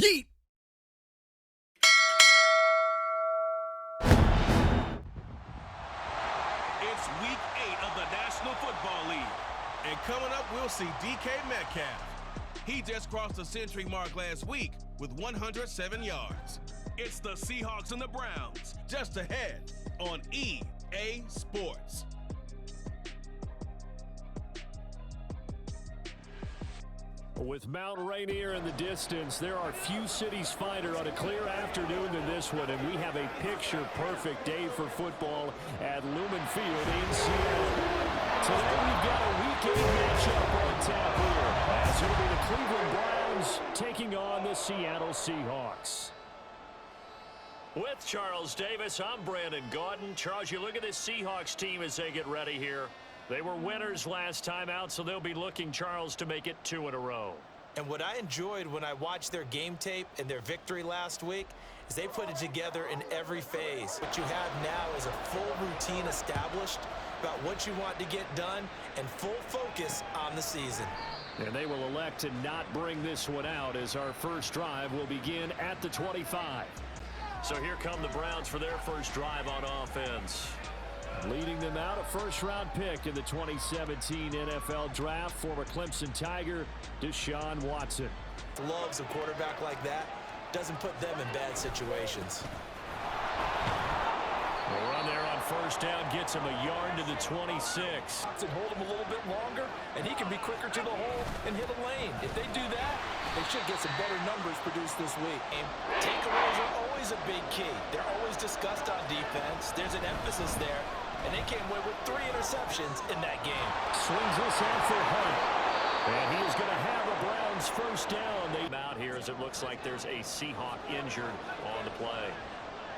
Yeet! It's week 8 of the National Football League. And coming up, we'll see DK Metcalf. He just crossed the century mark last week with 107 yards. It's the Seahawks and the Browns, just ahead on EA Sports. With Mount Rainier in the distance, there are few cities finer on a clear afternoon than this one, and we have a picture-perfect day for football at Lumen Field in Seattle. Today we've got a Week 8 matchup on tap here, as it'll be the Cleveland Browns taking on the Seattle Seahawks. With Charles Davis, I'm Brandon Gaudin. Charles, you look at this Seahawks team as they get ready here. They were winners last time out, so they'll be looking, Charles, to make it 2 in a row. And what I enjoyed when I watched their game tape and their victory last week is they put it together in every phase. What you have now is a full routine established about what you want to get done and full focus on the season. And they will elect to not bring this one out as our first drive will begin at the 25. So here come the Browns for their first drive on offense. Leading them out, a first-round pick in the 2017 NFL Draft, former Clemson Tiger, Deshaun Watson. Loves a quarterback like that. Doesn't put them in bad situations. The run there on first down gets him a yard to the 26. And hold him a little bit longer, and he can be quicker to the hole and hit a lane. If they do that, they should get some better numbers produced this week. And takeaways are always a big key. They're always discussed on defense. There's an emphasis there. And they came away with 3 interceptions in that game. Swings this out for Hunt. And he is going to have a Browns first down. They out here as it looks like there's a Seahawk injured on the play.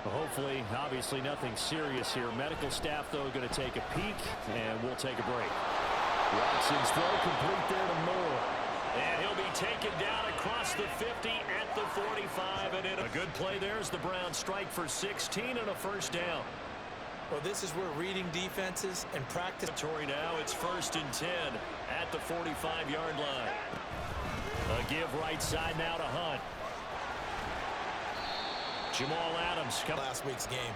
Hopefully, obviously nothing serious here. Medical staff, though, going to take a peek, and we'll take a break. Watson's throw complete there to Moore. And he'll be taken down across the 50 at the 45. And in a good play there as the Browns strike for 16 and a first down. Well, this is where reading defenses and practice. Now it's 1st and 10 at the 45-yard line. A give right side now to Hunt. Jamal Adams last week's game.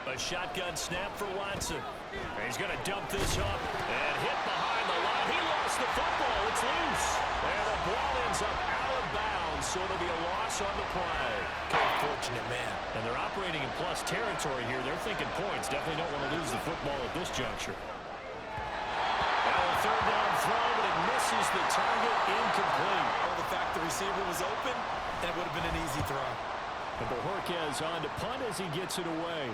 A shotgun snap for Watson. He's going to dump this up and hit behind the line. He lost the football. It's loose. And the ball ends up out of bounds, so it'll be a loss on the play. Unfortunate man. And they're operating in plus territory here. They're thinking points. Definitely don't want to lose the football at this juncture. Now a third down throw, but it misses the target, incomplete. Well, the fact the receiver was open, and it would have been an easy throw. And Bojorquez on to punt as he gets it away.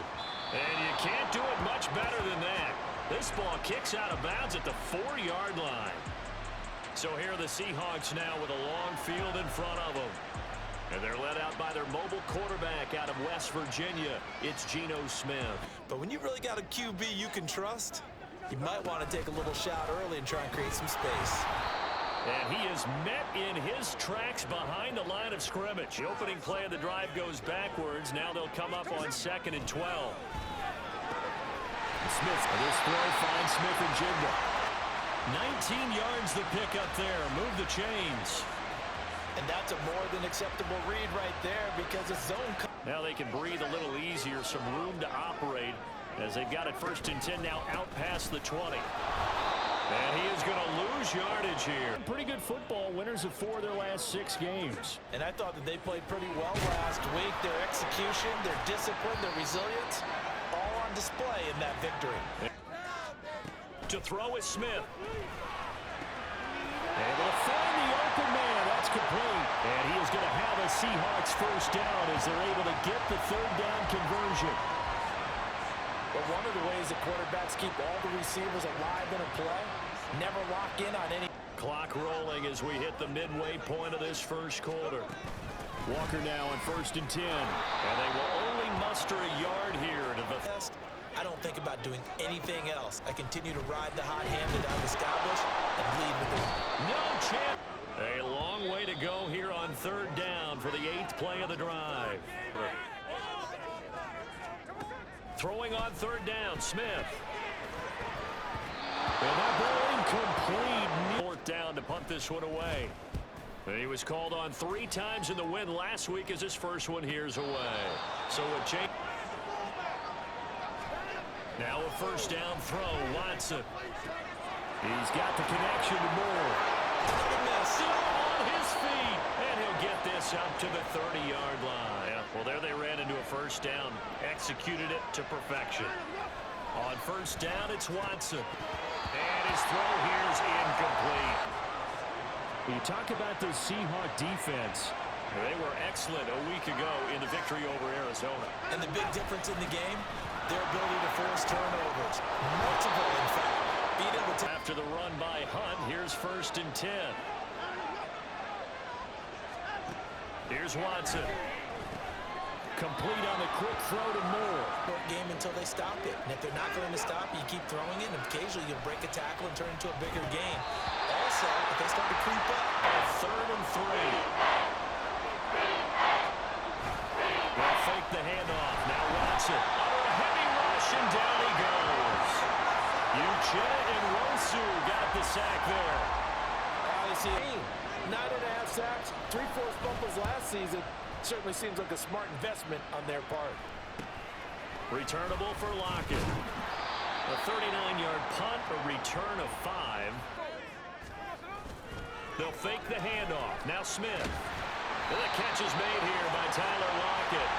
And you can't do it much better than that. This ball kicks out of bounds at the 4-yard line. So here are the Seahawks now with a long field in front of them. And they're led out by their mobile quarterback out of West Virginia. It's Geno Smith. But when you really got a QB you can trust, you might want to take a little shot early and try and create some space. And he is met in his tracks behind the line of scrimmage. The opening play of the drive goes backwards. Now they'll come up on 2nd and 12. Smith, this throw finds Smith and Jigba. 19 yards the pick up there. Move the chains. And that's a more than acceptable read right there because it's zone. Now they can breathe a little easier, some room to operate as they've got it 1st and 10 now out past the 20. And he is going to lose yardage here. Pretty good football, winners of 4 of their last 6 games. And I thought that they played pretty well last week. Their execution, their discipline, their resilience, all on display in that victory. To throw is Smith. Able to find the open man. That's complete. And he is going to have a Seahawks first down as they're able to get the 3rd down conversion. But one of the ways that quarterbacks keep all the receivers alive in a play, never lock in on any. Clock rolling as we hit the midway point of this first quarter. Walker now on 1st and 10. And they will only muster a yard here to the test. I don't think about doing anything else. I continue to ride the hot hand that I've established and lead with it. No chance. A long way to go here on 3rd down for the 8th play of the drive. Throwing on 3rd down, Smith. And that ball incomplete. 4th down to punt this one away. He was called on 3 times in the win last week as his first one here's away. So a change. Now a first down throw. Watson. He's got the connection to Moore. Still on his feet. And he'll get this up to the 30-yard line. Yeah, well, there they ran into a first down. Executed it to perfection. On first down, it's Watson. And his throw here's incomplete. You talk about the Seahawk defense. They were excellent a week ago in the victory over Arizona. And the big difference in the game, their ability to force turnovers. Multiple, in fact. Being able to... After the run by Hunt, here's 1st and 10. Here's Watson. Complete on the quick throw to Moore. Short game until they stop it. And if they're not going to stop you, keep throwing it, and occasionally you'll break a tackle and turn into a bigger game. Also, if they start to creep up. 3rd and 3. They'll fake the handoff. Now Watson. Under a heavy rush, and down he goes. Uchenna and Rosu got the sack there. Obviously, 9.5 sacks, 3 forced fumbles last season. Certainly seems like a smart investment on their part. Returnable for Lockett. A 39-yard punt, a return of 5. They'll fake the handoff. Now Smith. And the catch is made here by Tyler Lockett.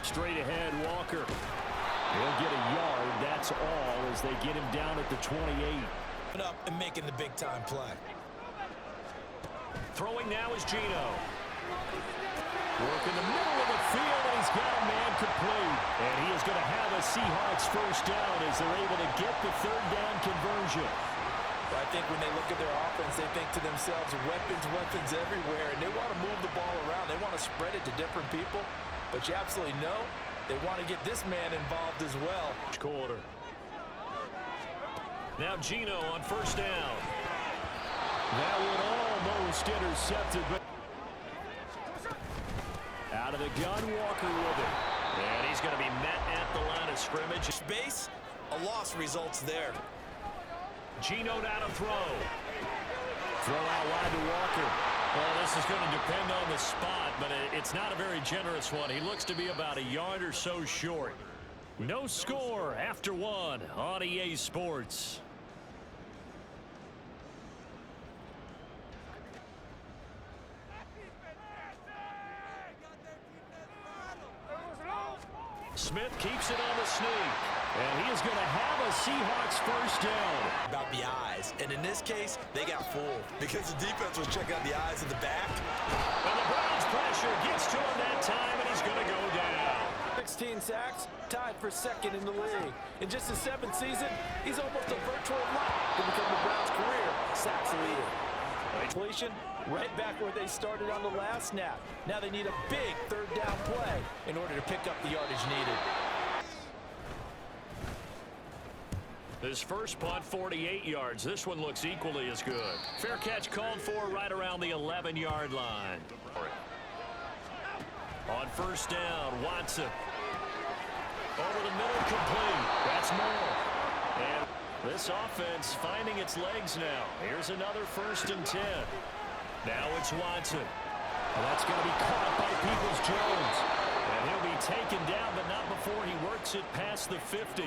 Straight ahead, Walker. He'll get a yard, that's all, as they get him down at the 28. Up and making the big-time play. Throwing now is Geno. Work in the middle of the field, and he's got a man complete. And he is going to have a Seahawks first down as they're able to get the 3rd down conversion. Well, I think when they look at their offense, they think to themselves, weapons everywhere, and they want to move the ball around. They want to spread it to different people. But you absolutely know they want to get this man involved as well. Quarter. Now Geno on first down. That one almost intercepted, but out of the gun, Walker with it. And he's going to be met at the line of scrimmage. Space, a loss results there. Geno now to throw. Throw out wide to Walker. Well, this is going to depend on the spot, but it's not a very generous one. He looks to be about a yard or so short. No score after 1 on EA Sports. Smith keeps it on the sneak. And he is going to have a Seahawks first down. About the eyes. And in this case, they got fooled because the defense was checking out the eyes of the back. And the Browns pressure gets to him that time, and he's going to go down. 16 sacks, tied for 2nd in the league. In just his 7th season, he's almost a virtual lock to become the Browns' career sacks leader. Completion, right back where they started on the last snap. Now they need a big 3rd down play in order to pick up the yardage needed. His first punt, 48 yards. This one looks equally as good. Fair catch called for right around the 11-yard line. On first down, Watson. Over the middle, complete. That's more. And this offense finding its legs now. Here's another 1st and 10. Now it's Watson. And that's going to be caught by Peoples-Jones. And he'll be taken down, but not before he works it past the 50.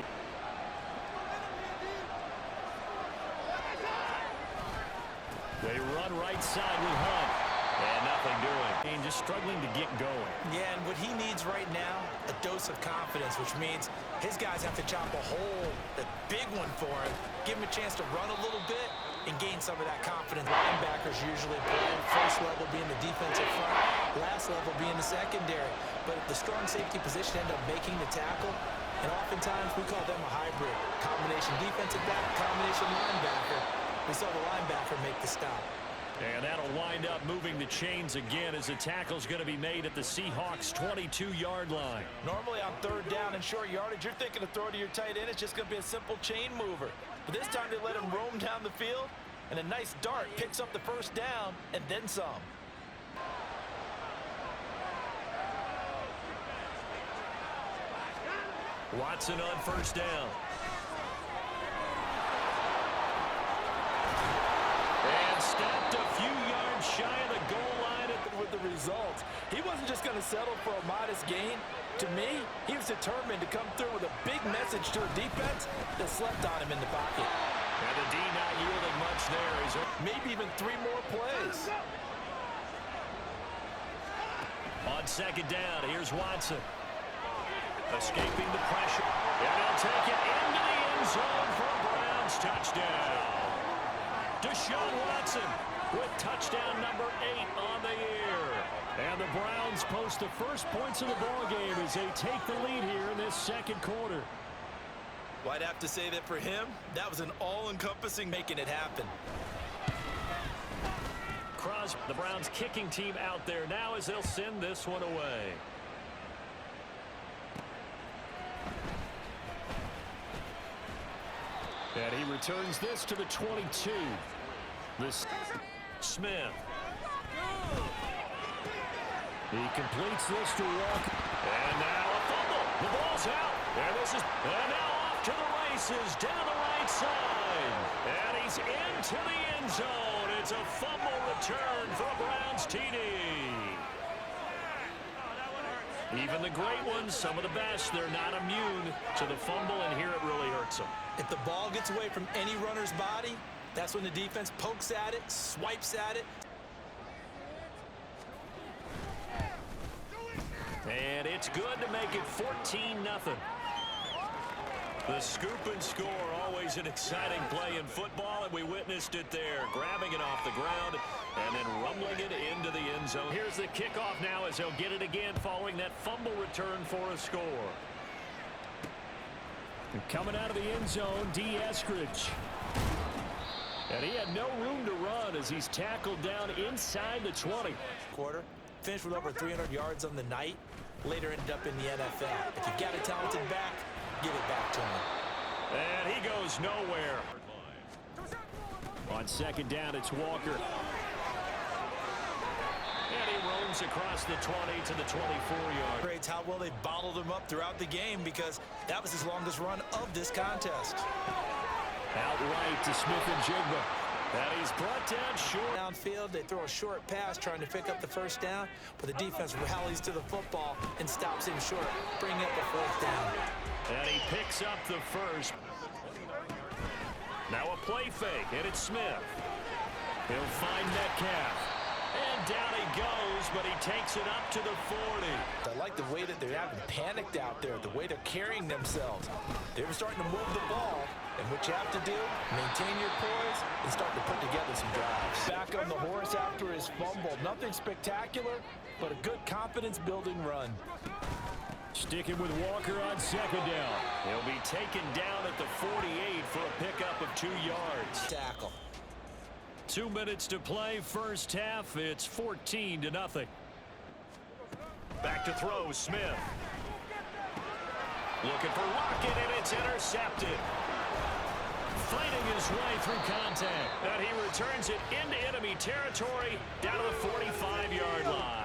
They run right side with Hunt. And nothing doing. Just struggling to get going. Yeah, and what he needs right now, a dose of confidence, which means his guys have to chop a hole, a big one for him, give him a chance to run a little bit and gain some of that confidence. Linebackers usually play, first level being the defensive front, last level being the secondary. But the strong safety position end up making the tackle, and oftentimes we call them a hybrid. Combination defensive back, combination linebacker. We saw the linebacker make the stop. And that'll wind up moving the chains again as the tackle's going to be made at the Seahawks' 22-yard line. Normally on 3rd down and short yardage, you're thinking to throw to your tight end. It's just going to be a simple chain mover. But this time they let him roam down the field, and a nice dart picks up the first down and then some. Watson on first down. results. He wasn't just going to settle for a modest gain. To me, he was determined to come through with a big message to a defense that slept on him in the pocket. And the D not yielding much there. Maybe even 3 more plays. On second down, here's Watson. Escaping the pressure. And he'll take it into the end zone for a Browns touchdown. Deshaun Watson with touchdown number 8 on the year. And the Browns post the first points of the ballgame as they take the lead here in this second quarter. Well, I'd have to say that for him, that was an all-encompassing making it happen. Crosby, the Browns kicking team out there now as they'll send this one away. And he returns this to the 22. This Smith. He completes this to Walker. And now a fumble. The ball's out. And now off to the races down the right side. And he's into the end zone. It's a fumble return for a Browns TD. Even the great ones, some of the best, they're not immune to the fumble, and here it really hurts them. If the ball gets away from any runner's body, that's when the defense pokes at it, swipes at it. And it's good to make it 14-0. The scoop and score, always an exciting play in football, and we witnessed it there, grabbing it off the ground and then rumbling it into the end zone. Here's the kickoff now as he'll get it again following that fumble return for a score. And coming out of the end zone, D. Eskridge. And he had no room to run as he's tackled down inside the 20. Quarter, finished with over 300 yards on the night, later ended up in the NFL. If you've got a talented back, give it back to him. And he goes nowhere. On second down, it's Walker. And he roams across the 20 to the 24-yard. Great how well they bottled him up throughout the game because that was his longest run of this contest. Outright to Smith-Njigba. And he's brought down short. Downfield, they throw a short pass trying to pick up the first down, but the defense rallies to the football and stops him short, bringing up the fourth down. And he picks up the first. Now a play fake, and it's Smith. He'll find Metcalf. And down he goes, but he takes it up to the 40. I like the way that they're having panicked out there, the way they're carrying themselves. They were starting to move the ball, and what you have to do, maintain your poise and start to put together some drives. Back on the horse after his fumble. Nothing spectacular, but a good confidence-building run. Sticking with Walker on second down. He'll be taken down at the 48 for a pickup of 2 yards. Tackle. 2 minutes to play, first half. It's 14-0. Back to throw, Smith. Looking for Lockett, and it's intercepted. Fighting his way through contact. And he returns it into enemy territory down to the 45-yard line.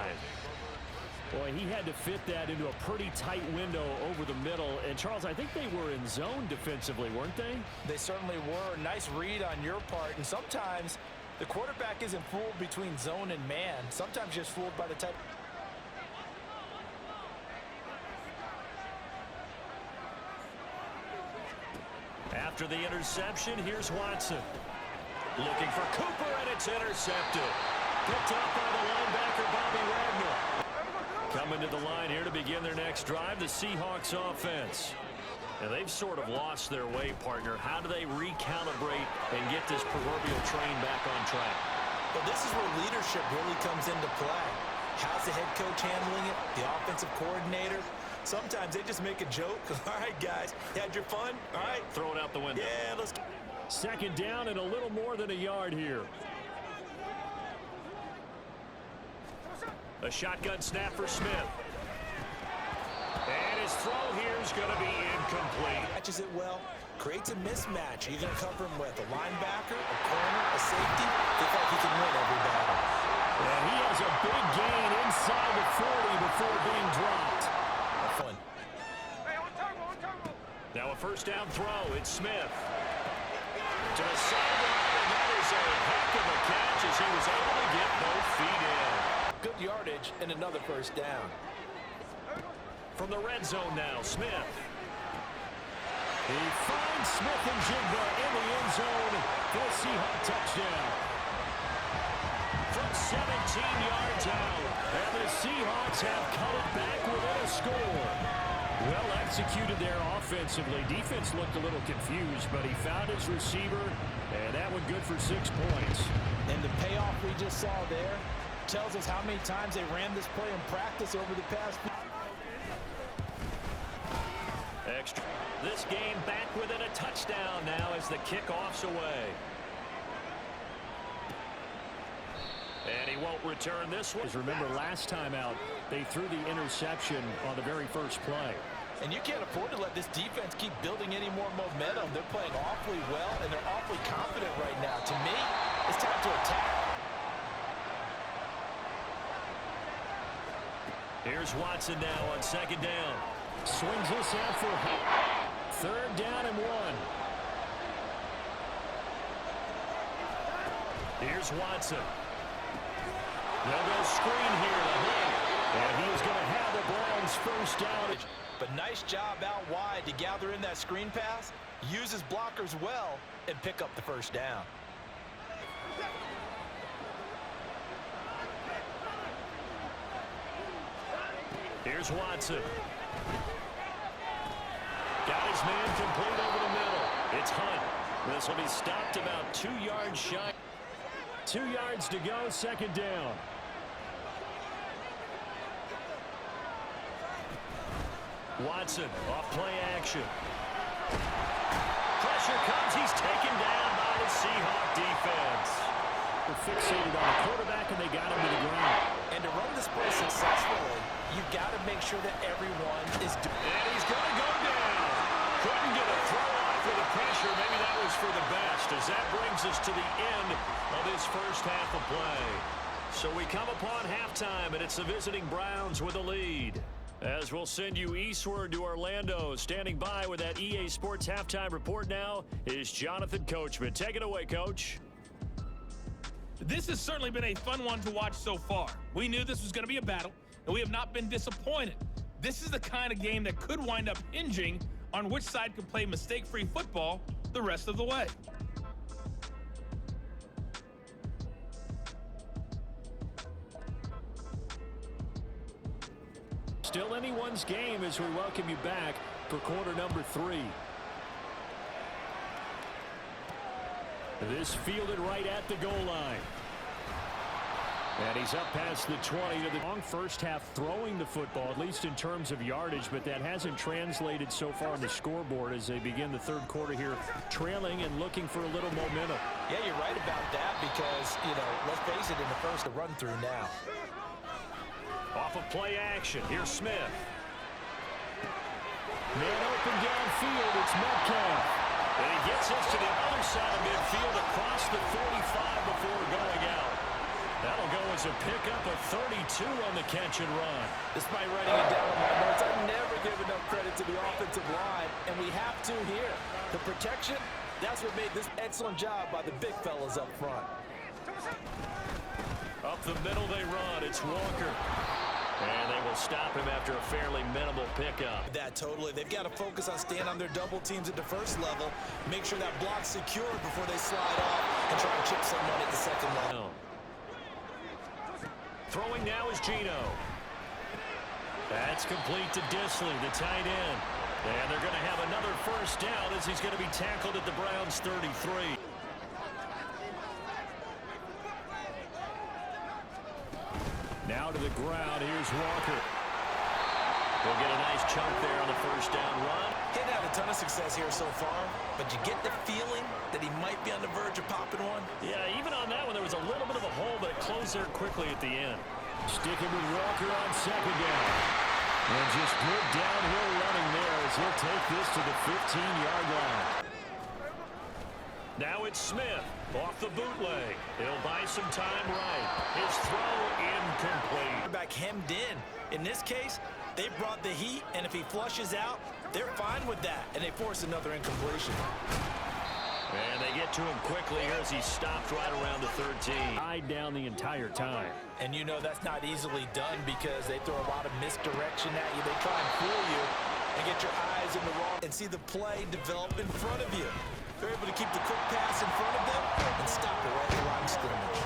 Boy, he had to fit that into a pretty tight window over the middle. And, Charles, I think they were in zone defensively, weren't they? They certainly were. Nice read on your part. And sometimes the quarterback isn't fooled between zone and man. Sometimes just fooled by the type. After the interception, here's Watson. Looking for Cooper, and it's intercepted. Picked up by the linebacker, Bobby Wagner. Coming to the line here to begin their next drive, the Seahawks offense. And they've sort of lost their way, partner. How do they recalibrate and get this proverbial train back on track? Well, this is where leadership really comes into play. How's the head coach handling it? The offensive coordinator? Sometimes they just make a joke. All right, guys, you had your fun? All right. Throw it out the window. Yeah, let's go. Second down and a little more than a yard here. A shotgun snap for Smith. And his throw here is going to be incomplete. Catches it well, creates a mismatch. You're going to cover him with a linebacker, a corner, a safety. They thought he can win every battle. And he has a big gain inside the 40 before being dropped. Fun. Now a first down throw. It's Smith. To the sideline, and that is a heck of a catch as he was able to get both feet in. Good yardage and another first down. From the red zone now, Smith. He finds Smith and Jigba in the end zone for a Seahawk touchdown. From 17 yards out, and the Seahawks have cut it back within a score. Well executed there offensively. Defense looked a little confused, but he found his receiver, and that one good for 6 points. And the payoff we just saw there tells us how many times they ran this play in practice over the past few. Extra. This game back within a touchdown now as the kickoff's away. And he won't return this one. Remember, last time out, they threw the interception on the very first play. And you can't afford to let this defense keep building any more momentum. They're playing awfully well, and they're awfully confident right now. To me, it's time to attack. Here's Watson now on second down. Swings this out for third down and 1. Here's Watson. They'll go screen here to Hunt. And he is going to have the Browns first down. But nice job out wide to gather in that screen pass, use his blockers well, and pick up the first down. Here's Watson. Got his man complete over the middle. It's Hunt. This will be stopped about 2 yards shy. 2 yards to go, second down. Watson off play action. Pressure comes. He's taken down by the Seahawk defense. They're fixated on the quarterback, and they got him to the ground. And to run this play successfully, you've got to make sure that everyone is doing it. And he's going to go down. Couldn't get a throw off with the pressure. Maybe that was for the best, as that brings us to the end of this first half of play. So we come upon halftime, and it's the visiting Browns with a lead. As we'll send you eastward to Orlando, standing by with that EA Sports halftime report now is Jonathan Coachman. Take it away, Coach. This has certainly been a fun one to watch so far. We knew this was going to be a battle, and we have not been disappointed. This is the kind of game that could wind up hinging on which side can play mistake-free football the rest of the way. Still anyone's game as we welcome you back for quarter number 3. This fielded right at the goal line. And he's up past the 20 to the long first half throwing the football, at least in terms of yardage, but that hasn't translated so far on the scoreboard as they begin the third quarter here, trailing and looking for a little momentum. Yeah, you're right about that because, let's face it, in the first, the run through now. Off of play action, here's Smith. Man open downfield, it's Metcalf. And he gets us to the other side of midfield across the 45 before going out. That'll go as a pickup of 32 on the catch and run. Despite writing it down in my notes, I never give enough credit to the offensive line, and we have to here. The protection, that's what made this excellent job by the big fellas up front. Up the middle they run, it's Walker. And they will stop him after a fairly minimal pickup. That totally. They've got to focus on staying on their double teams at the first level, make sure that block's secure before they slide off and try and chip someone at the second level. Throwing now is Gino. That's complete to Disley, the tight end. And they're going to have another first down as he's going to be tackled at the Browns' 33. Now to the ground, here's Walker. They'll get a nice chunk there on the first down run. He hadn't had a ton of success here so far, but you get the feeling that he might be on the verge of popping one. Yeah, even on that one, there was a little bit of a hole, but it closed there quickly at the end. Sticking with Walker on second down. And just good downhill running there as he'll take this to the 15-yard line. Now it's Smith off the bootleg. He'll buy some time right. His throw incomplete. Back hemmed in. In this case, they brought the heat, and if he flushes out, they're fine with that, and they force another incompletion. And they get to him quickly here as he's stopped right around the 13. Tied down the entire time. And you know that's not easily done because they throw a lot of misdirection at you. They try and fool you and get your eyes in the wrong and see the play develop in front of you. They're able to keep the quick pass in front of them and stop it right at the line of scrimmage.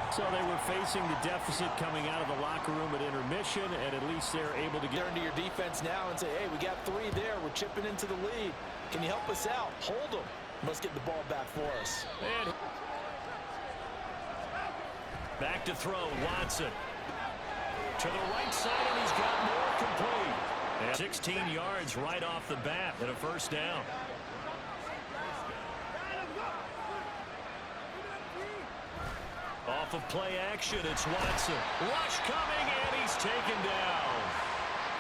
So they were facing the deficit coming out of the locker room at intermission, and at least they're able to get into your defense now and say, hey, we got 3 there. We're chipping into the lead. Can you help us out? Hold them. Let's get the ball back for us. And back to throw, Watson. To the right side, and he's got more complete. And 16 yards right off the bat and a first down. Off of play action, it's Watson. Rush coming, and he's taken down.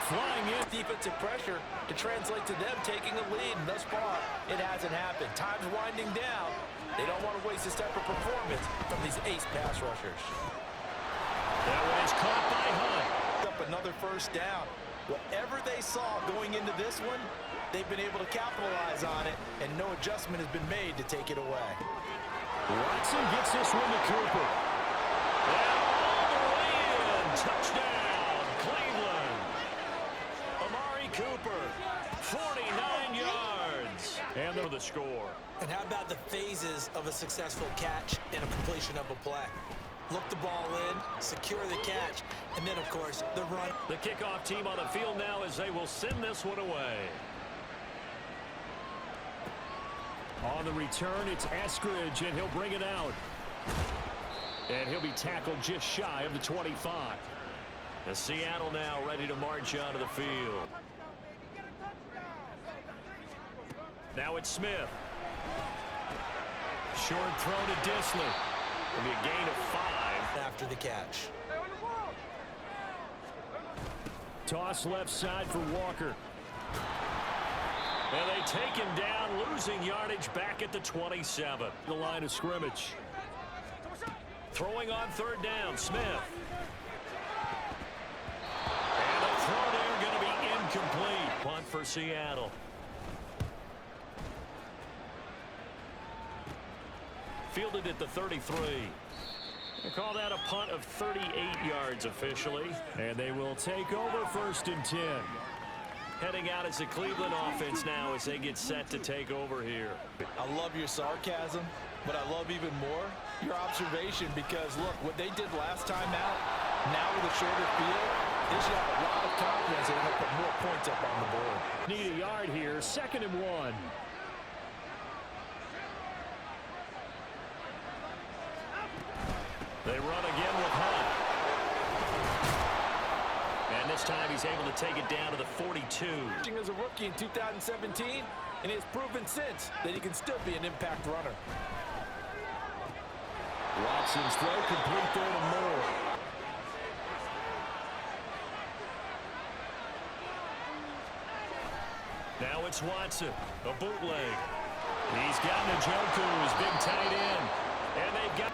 Flying in. Defensive pressure to translate to them taking a lead, and thus far, it hasn't happened. Time's winding down. They don't want to waste this type of performance from these ace pass rushers. That one is caught by Hunt. Up another first down. Whatever they saw going into this one, they've been able to capitalize on it, and no adjustment has been made to take it away. Watson gets this one to Cooper. And all the way in. Touchdown, Cleveland. Amari Cooper, 49 yards. And they're the score. And how about the phases of a successful catch and a completion of a play? Look the ball in, secure the catch, and then, of course, the run. The kickoff team on the field now as they will send this one away. On the return, it's Eskridge, and he'll bring it out. And he'll be tackled just shy of the 25. The Seattle now ready to march onto the field. Now it's Smith. Short throw to Disley. It'll be a gain of 5. After the catch. Toss left side for Walker. And they take him down, losing yardage back at the 27. The line of scrimmage. Throwing on 3rd down, Smith. And the throw there going to be incomplete. Punt for Seattle. Fielded at the 33. They call that a punt of 38 yards officially. And they will take over 1st and 10. Heading out as the Cleveland offense now as they get set to take over here. I love your sarcasm, but I love even more your observation because, look, what they did last time out, now with a shorter field, they should have a lot of confidence and they'll put more points up on the board. Need a yard here, 2nd and 1. They run again with Hunt. And this time he's able to take it down to the 42. As a rookie in 2017, and he has proven since that he can still be an impact runner. Watson's throw complete there to Moore. Now it's Watson, a bootleg. He's got Njoku, his big tight end. And they've got...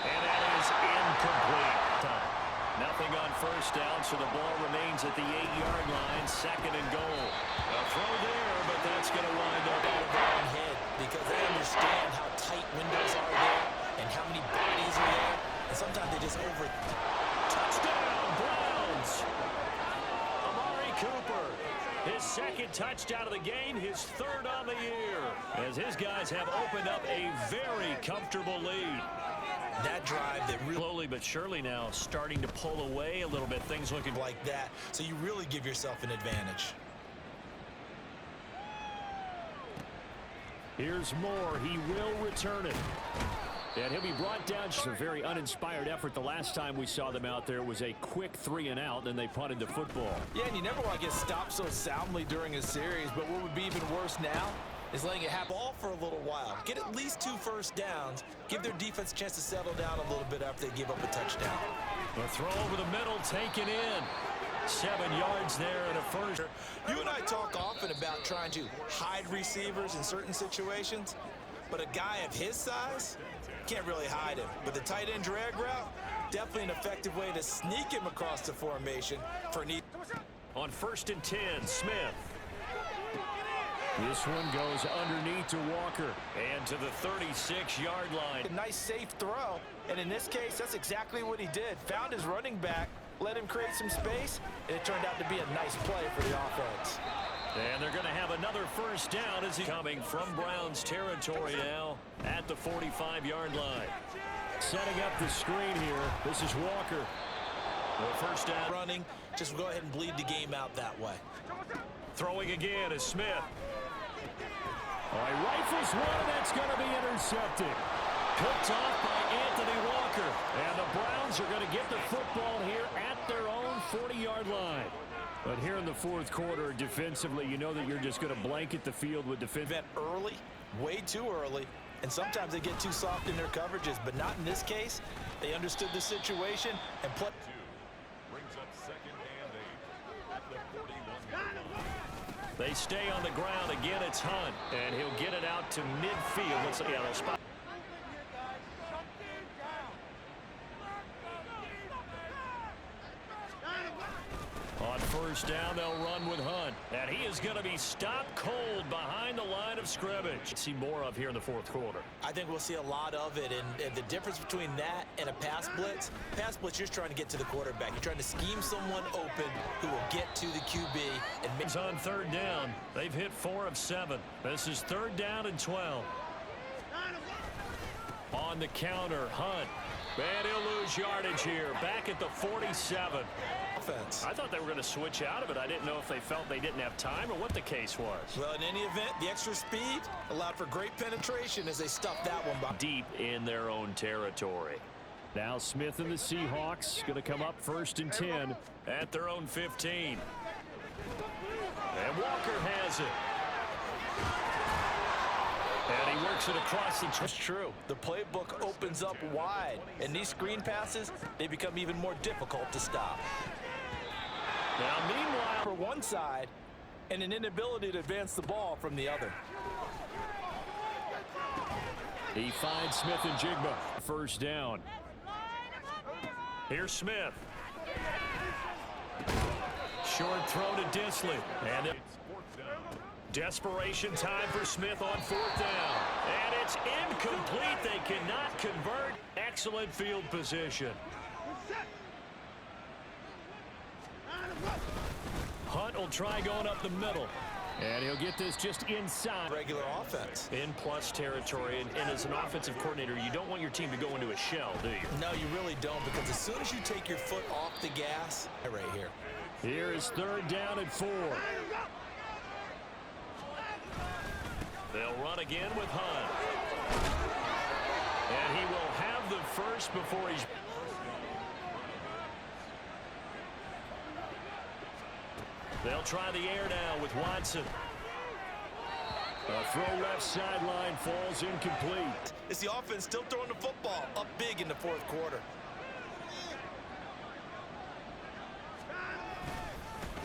And that is incomplete. Nothing on 1st down, so the ball remains at the 8-yard line, 2nd and goal. A throw there, but that's going to wind up out of their own head because they understand how tight windows are there and how many bodies are there, and sometimes they just over. Touchdown, Browns! Amari Cooper, his 2nd touchdown of the game, his 3rd on the year, as his guys have opened up a very comfortable lead. That drive that really slowly but surely now starting to pull away a little bit. Things looking like that, so you really give yourself an advantage. Here's Moore. He will return it. And he'll be brought down. Just a very uninspired effort. The last time we saw them out there was a quick 3 and out, and they punted the football. Yeah, and you never want to get stopped so soundly during a series, but what would be even worse now is letting it happen all for a little while. Get at least 2 first downs. Give their defense a chance to settle down a little bit after they give up a touchdown. The throw over the middle, taken in. 7 yards there and a first. You and I talk often about trying to hide receivers in certain situations, but a guy of his size can't really hide him. But the tight end drag route, definitely an effective way to sneak him across the formation for an. On 1st and 10, Smith. This one goes underneath to Walker and to the 36-yard line. A nice safe throw, and in this case, that's exactly what he did. Found his running back, let him create some space, and it turned out to be a nice play for the offense. And they're going to have another first down as he's coming from Browns territory now at the 45-yard line. Setting up the screen here. This is Walker. The first down. Running, just go ahead and bleed the game out that way. Throwing again is Smith. All right, rifles one, and that's going to be intercepted. Picked off by Anthony Walker. And the Browns are going to get the football here at their own 40-yard line. But here in the fourth quarter, defensively, you know that you're just going to blanket the field with defense. Early, way too early, and sometimes they get too soft in their coverages, but not in this case. They understood the situation and put. Brings up second and 8 at the 41. They stay on the ground. Again, it's Hunt, and he'll get it out to midfield. Let's see how they'll spot. On first down, they'll run with Hunt. And he is going to be stopped cold behind the line of scrimmage. See more of here in the fourth quarter. I think we'll see a lot of it, and the difference between that and a pass blitz, you're just trying to get to the quarterback. You're trying to scheme someone open who will get to the QB. And It's on third down. They've hit 4 of 7. This is third down and 12. On the counter, Hunt. And he'll lose yardage here. Back at the 47. offense. I thought they were going to switch out of it. I didn't know if they felt they didn't have time or what the case was. Well, in any event, the extra speed allowed for great penetration as they stuffed that one by. Deep in their own territory. Now Smith and the Seahawks going to come up first and 10 at their own 15. And Walker has it. And he works it across the. It's true. The playbook opens up wide, and these screen passes, they become even more difficult to stop. Now, meanwhile, For one side, and an inability to advance the ball from the other. he finds Smith and Jigba. First down. Here's Smith. Short throw to Disley. And desperation time for Smith on fourth down. And it's incomplete. They cannot convert. Excellent field position. Hunt will try going up the middle. And he'll get this just inside. Regular offense. In plus territory. And as an offensive coordinator, you don't want your team to go into a shell, do you? No, you really don't, because as soon as you take your foot off the gas, right here. Here is third down and 4. They'll run again with Hunt. And he will have the first before he's... They'll try the air now with Watson. A throw left sideline falls incomplete. It's the offense still throwing the football up big in the fourth quarter.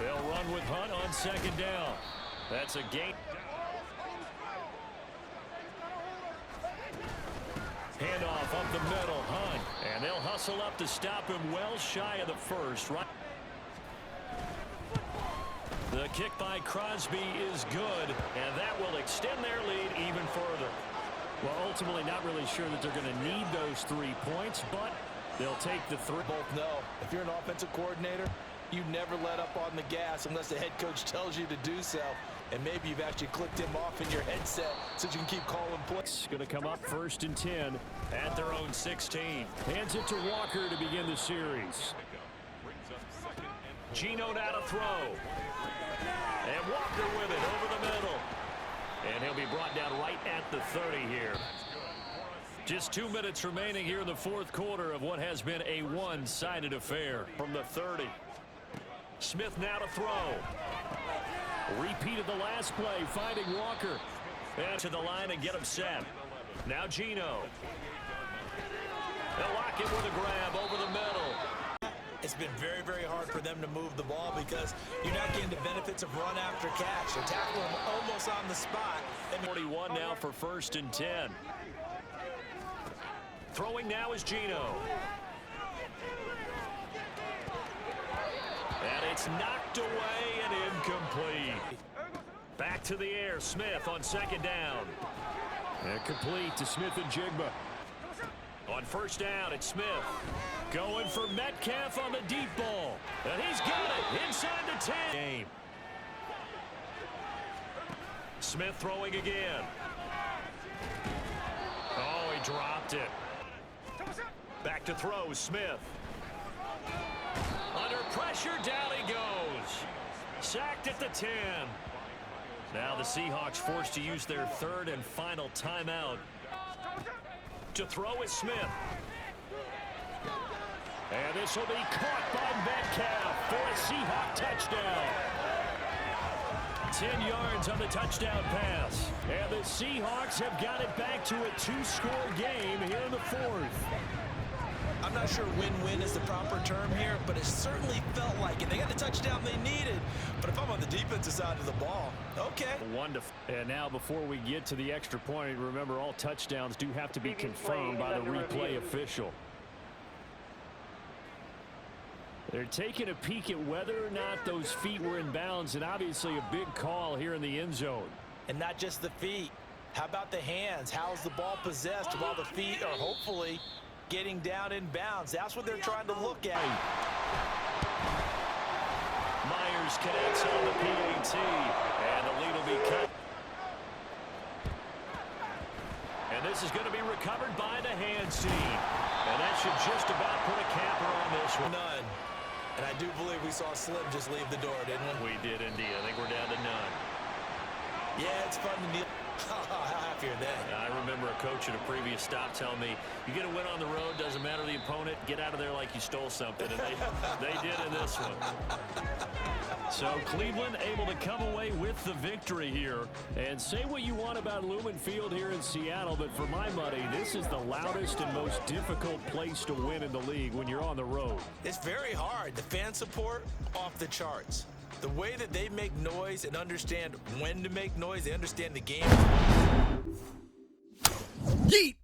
They'll run with Hunt on second down. That's a gain. Handoff up the middle, Hunt. And they'll hustle up to stop him well shy of the first. Right. The kick by Crosby is good, and that will extend their lead even further. Well, ultimately not really sure that they're going to need those 3 points, but they'll take the 3. Both know, if you're an offensive coordinator, you never let up on the gas unless the head coach tells you to do so. And maybe you've actually clicked him off in your headset so you can keep calling plays. Going to come up first and 10 at their own 16. Hands it to Walker to begin the series. Geno now to throw. And Walker with it over the middle. And he'll be brought down right at the 30 here. Just 2 minutes remaining here in the fourth quarter of what has been a one-sided affair. From the 30. Smith now to throw. Repeat of the last play, finding Walker. And to the line and get him set. Now Geno. They'll lock it with a grab over the middle. It's been very, very hard for them to move the ball because you're not getting the benefits of run after catch. They're tackling them almost on the spot. 41 now for first and 10. Throwing now is Geno. And it's knocked away and incomplete. Back to the air, Smith on second down. And complete to Smith and Jigba. On first down, it's Smith. Going for Metcalf on the deep ball. And he's got it inside the 10. Game. Smith throwing again. Oh, he dropped it. Back to throw, Smith. Under pressure, down he goes. Sacked at the 10. Now the Seahawks forced to use their third and final timeout. To throw is Smith. And this will be caught by Metcalf for a Seahawk touchdown. 10 yards on the touchdown pass. And the Seahawks have got it back to a 2-score game here in the fourth. I'm not sure win-win is the proper term here, but it certainly felt like it. They got the touchdown they needed, but if I'm on the defensive side of the ball, okay. Wonderful. And now before we get to the extra point, remember all touchdowns do have to be confirmed by the replay official. They're taking a peek at whether or not those feet were in bounds, and obviously a big call here in the end zone. And not just the feet. How about the hands? How's the ball possessed while the feet are hopefully getting down in bounds? That's what they're trying to look at. Myers connects on the PAT, and the lead will be cut. And this is going to be recovered by the hands team. And that should just about put a capper on this one. None. And I do believe we saw Slim just leave the door, didn't we? We did indeed. I think we're down to none. Yeah, it's fun to kneel. How happy are they? I remember a coach at a previous stop telling me, you get a win on the road, doesn't matter the opponent, get out of there like you stole something. And they did in this one. So Cleveland able to come away with the victory here. And say what you want about Lumen Field here in Seattle, but for my money, this is the loudest and most difficult place to win in the league when you're on the road. It's very hard. The fan support, off the charts. The way that they make noise and understand when to make noise, they understand the game. Yeet!